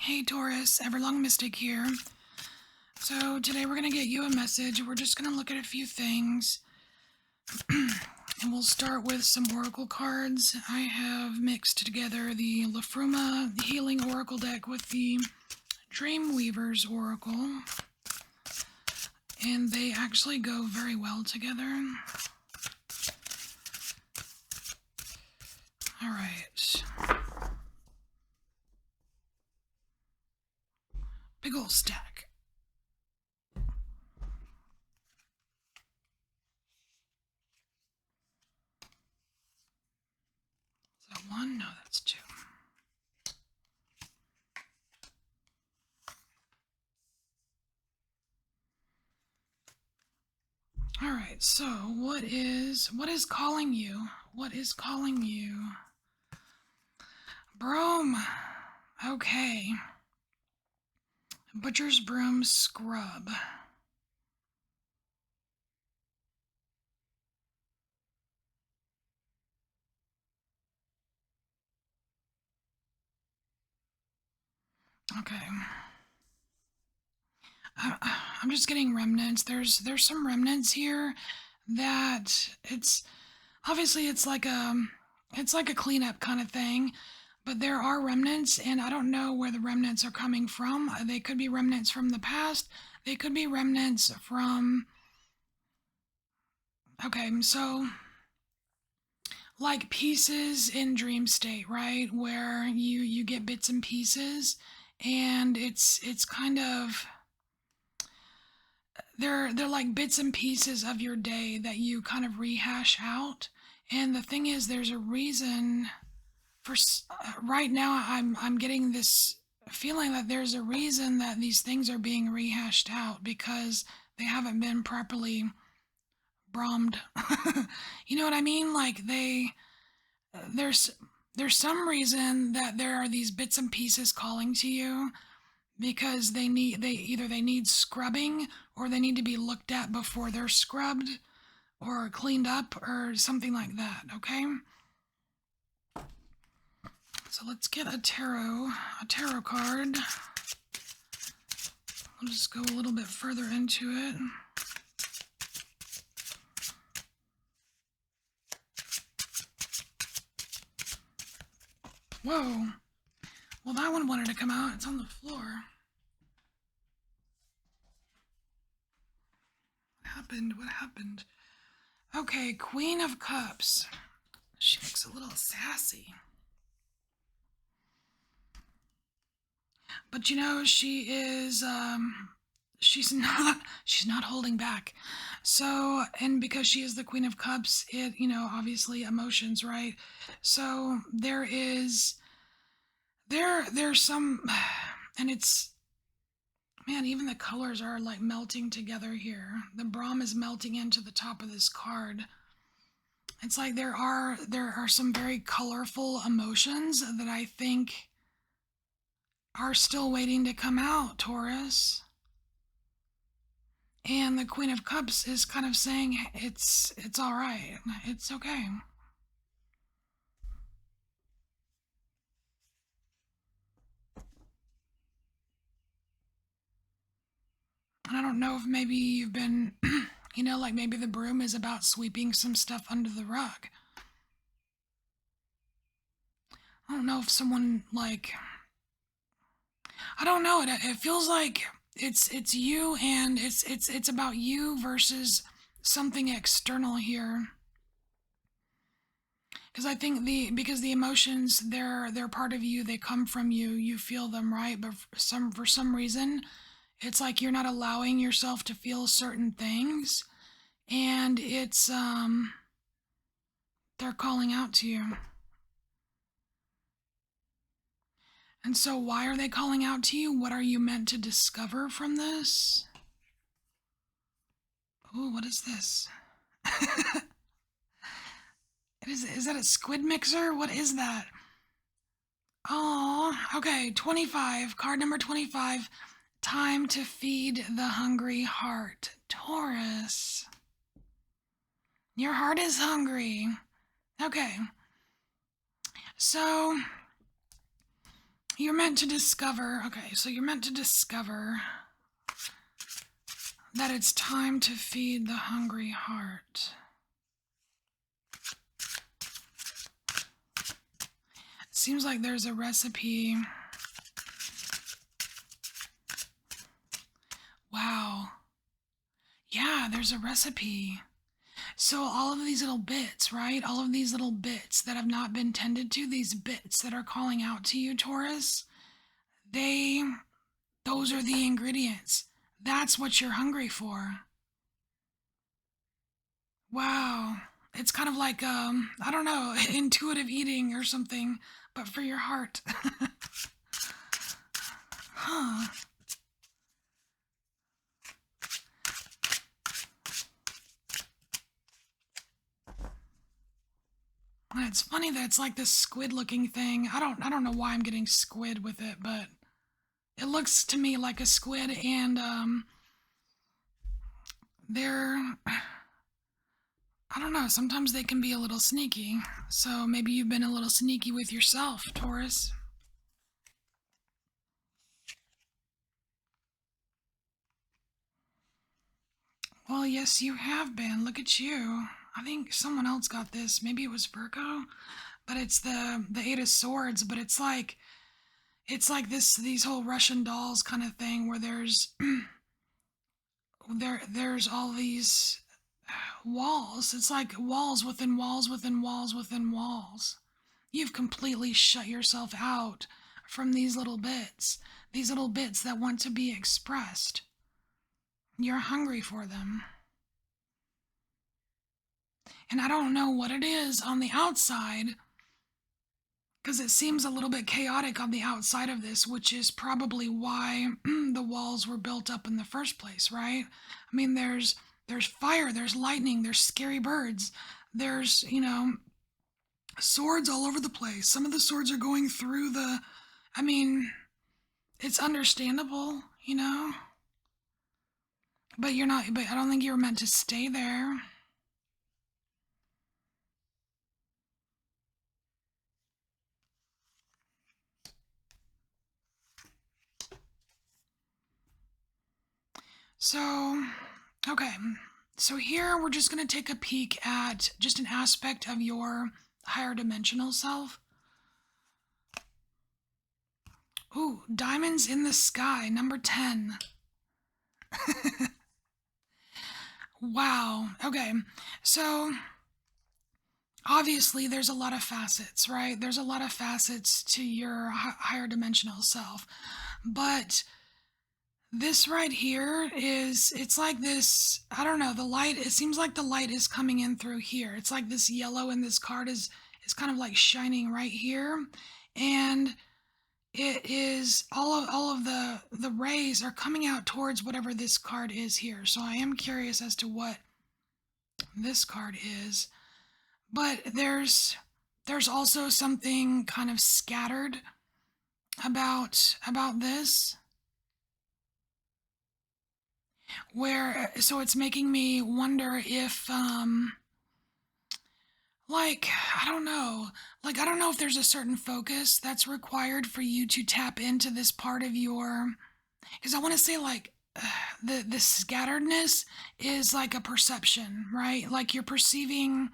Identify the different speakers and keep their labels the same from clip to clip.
Speaker 1: Hey Taurus, EverlongMystic here. So today we're going to get you a message. We're just going to look at a few things. And we'll start with some oracle cards. I have mixed together the Lafruma Healing Oracle deck with the Dreamweaver's Oracle. And they actually go very well together. Alright. Big ol' stack. Is that one? No, that's two. Alright, so what is calling you? What is calling you? Broom. Okay. Butcher's Broom Scrub. Okay. I'm just getting remnants. There's some remnants here that it's obviously it's like a cleanup kind of thing, but there are remnants, and I don't know where the remnants are coming from. They could be remnants from the past. They could be remnants from. Okay, so like pieces in dream state, right? Where you get bits and pieces, and it's kind of they're like bits and pieces of your day that you kind of rehash out. And the thing is, there's a reason for right now. I'm getting this feeling that there's a reason that these things are being rehashed out, because they haven't been properly brommed. You know what I mean? Like there's some reason that there are these bits and pieces calling to you, because they either need scrubbing, or they need to be looked at before they're scrubbed or cleaned up or something like that. Okay, so let's get a tarot card. We'll just go a little bit further into it. Whoa. Well, that one wanted to come out. It's on the floor. What happened? Okay, Queen of Cups. She looks a little sassy. But you know, she is, she's not holding back. So, and because she is the Queen of Cups, it, obviously emotions, right? So there's some, and it's, man, even the colors are like melting together here. The Brahm is melting into the top of this card. It's like there are some very colorful emotions that I think are still waiting to come out, Taurus. And the Queen of Cups is kind of saying it's all right. It's okay. And I don't know if maybe you've been, like maybe the broom is about sweeping some stuff under the rug. I don't know if someone I don't know. It feels like it's you, and it's about you versus something external here. Because I think because the emotions, they're part of you. They come from you. You feel them, right? But for some reason, it's like you're not allowing yourself to feel certain things, and it's they're calling out to you. And so why are they calling out to you? What are you meant to discover from this? Oh, what is this? Is that a squid mixer? What is that? Oh, okay, 25, card number 25. Time to feed the hungry heart. Taurus. Your heart is hungry. Okay. So, You're meant to discover, okay, so you're meant to discover that it's time to feed the hungry heart. Seems like there's a recipe. Wow. Yeah, there's a recipe. So all of these little bits, right? All of these little bits that have not been tended to, these bits that are calling out to you, Taurus, those are the ingredients. That's what you're hungry for. Wow. It's kind of like, I don't know, intuitive eating or something, but for your heart. Huh. And it's funny that it's like this squid-looking thing. I don't know why I'm getting squid with it, but it looks to me like a squid, and they're, I don't know, sometimes they can be a little sneaky. So maybe you've been a little sneaky with yourself, Taurus. Well, yes, you have been. Look at you. I think someone else got this. Maybe it was Virgo, but it's the Eight of Swords. But it's like these whole Russian dolls kind of thing where there's all these walls. It's like walls within walls within walls within walls. You've completely shut yourself out from these little bits that want to be expressed. You're hungry for them. And I don't know what it is on the outside, because it seems a little bit chaotic on the outside of this, which is probably why the walls were built up in the first place, right? I mean, there's fire, there's lightning, there's scary birds, there's, swords all over the place. Some of the swords are going through I mean, it's understandable, but but I don't think you were meant to stay there. So, okay. So here we're just going to take a peek at just an aspect of your higher dimensional self. Ooh, diamonds in the sky, number 10. Wow. Okay. So, obviously there's a lot of facets, right? There's a lot of facets to your higher dimensional self. But this right here it's like this, I don't know, the light, it seems like the light is coming in through here. It's like this yellow in this card is kind of like shining right here. And it is all of the rays are coming out towards whatever this card is here. So I am curious as to what this card is. But there's also something kind of scattered about this, where so it's making me wonder if like I don't know, like I don't know if there's a certain focus that's required for you to tap into this part of your, because I want to say like the scatteredness is like a perception, right? Like you're perceiving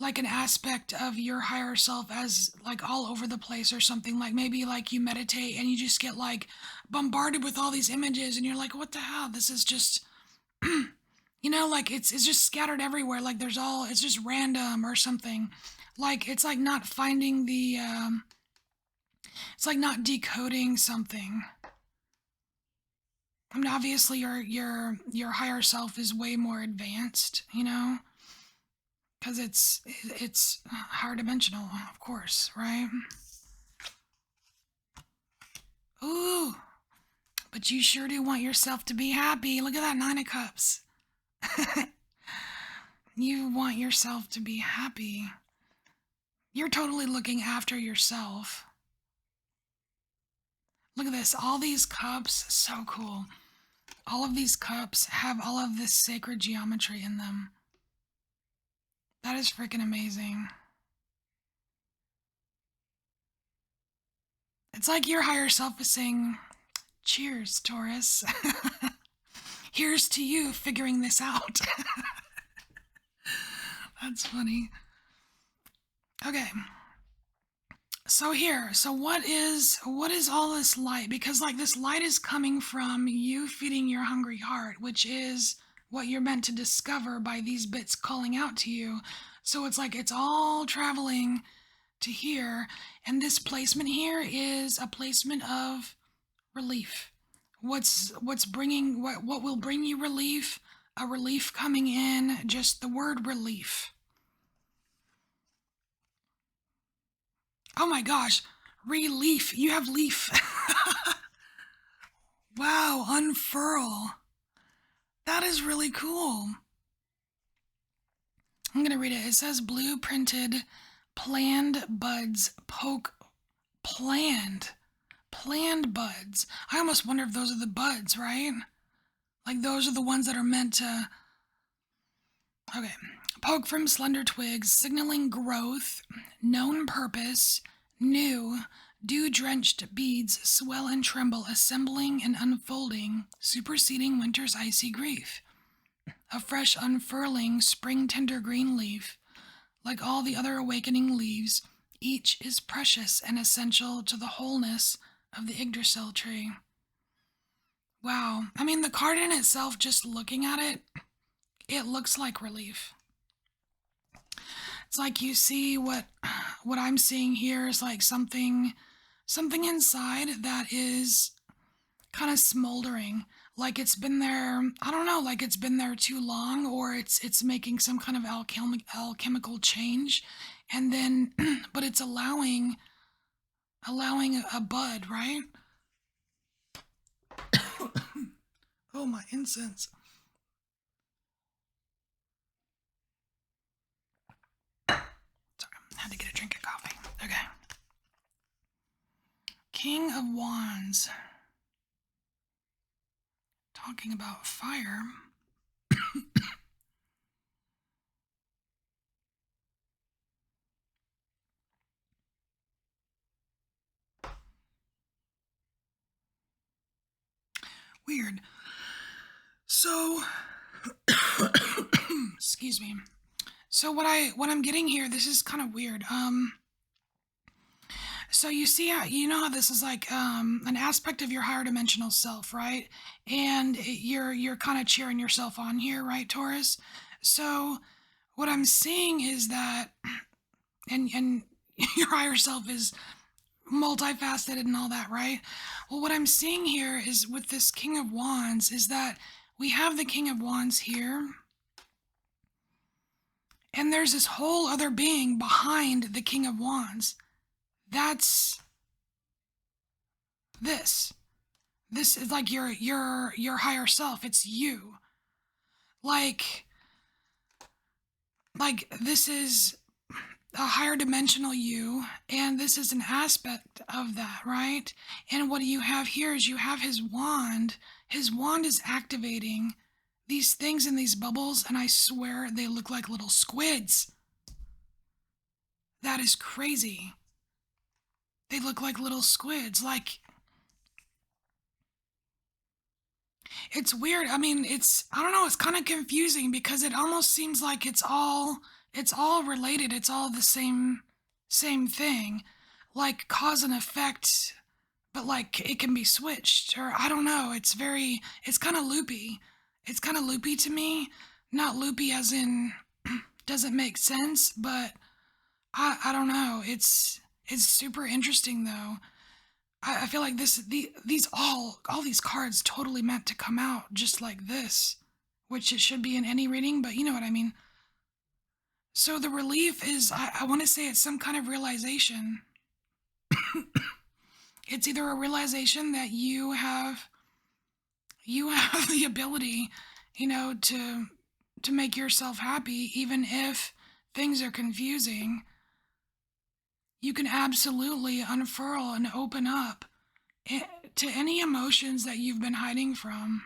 Speaker 1: like an aspect of your higher self as like all over the place or something. Like maybe like you meditate and you just get like bombarded with all these images and you're like, what the hell, this is just like it's just scattered everywhere, like it's just random or something. Like it's like not finding it's like not decoding something. I mean, obviously your higher self is way more advanced, because it's higher dimensional, of course, right? Ooh, but you sure do want yourself to be happy. Look at that 9 of Cups. You want yourself to be happy. You're totally looking after yourself. Look at this. All these cups, so cool. All of these cups have all of this sacred geometry in them. That is freaking amazing. It's like your higher self is saying, cheers, Taurus. Here's to you figuring this out. That's funny. Okay. So what is all this light? Because like this light is coming from you feeding your hungry heart, which is what you're meant to discover by these bits calling out to you. So it's like it's all traveling to here, and this placement here is a placement of relief. What will bring you relief? A relief coming in, just the word relief. Oh my gosh, relief. You have leaf. Wow, unfurl. That is really cool. I'm going to read it. It says blue printed planned buds poke planned buds. I almost wonder if those are the buds, right? Like those are the ones that are meant to... Okay. Poke from slender twigs, signaling growth, known purpose, new, dew-drenched beads swell and tremble, assembling and unfolding, superseding winter's icy grief. A fresh unfurling, spring tender green leaf. Like all the other awakening leaves, each is precious and essential to the wholeness of the Yggdrasil tree. Wow. I mean, the card in itself, just looking at it, it looks like relief. It's like you see what I'm seeing here is like something inside that is kind of smoldering, like it's been there, I don't know, like it's been there too long, or it's making some kind of alchemical change, and then but it's allowing a bud, right? Oh, my incense. Sorry, I had to get a drink of coffee. Okay. King of Wands. Talking about fire. Weird. So, excuse me. So what I'm getting here, this is kind of weird. So you see how, you know how this is like an aspect of your higher dimensional self, right? And you're kind of cheering yourself on here, right, Taurus? So what I'm seeing is that, and your higher self is multifaceted and all that, right? Well, what I'm seeing here is with this King of Wands is that we have the King of Wands here, and there's this whole other being behind the King of Wands. That's this. This is like your higher self. It's you. Like this is a higher dimensional you, and this is an aspect of that, right? And what you have here is you have his wand. His wand is activating these things in these bubbles, and I swear they look like little squids. That is crazy. They look like little squids. Like, it's weird. I mean, I don't know, it's kind of confusing because it almost seems like it's all related. It's all the same thing. Like cause and effect, but like it can be switched, or I don't know. It's kind of loopy. It's kind of loopy to me. Not loopy as in doesn't make sense, but I don't know. It's super interesting though. I feel like these all these cards totally meant to come out just like this, which it should be in any reading, but you know what I mean. So the relief is, I want to say it's some kind of realization. It's either a realization that you have the ability, to make yourself happy, even if things are confusing. You can absolutely unfurl and open up to any emotions that you've been hiding from.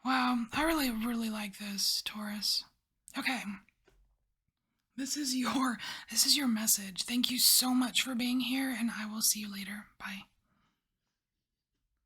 Speaker 1: Wow, I really, really like this, Taurus. Okay. This is your message. Thank you so much for being here, and I will see you later. Bye.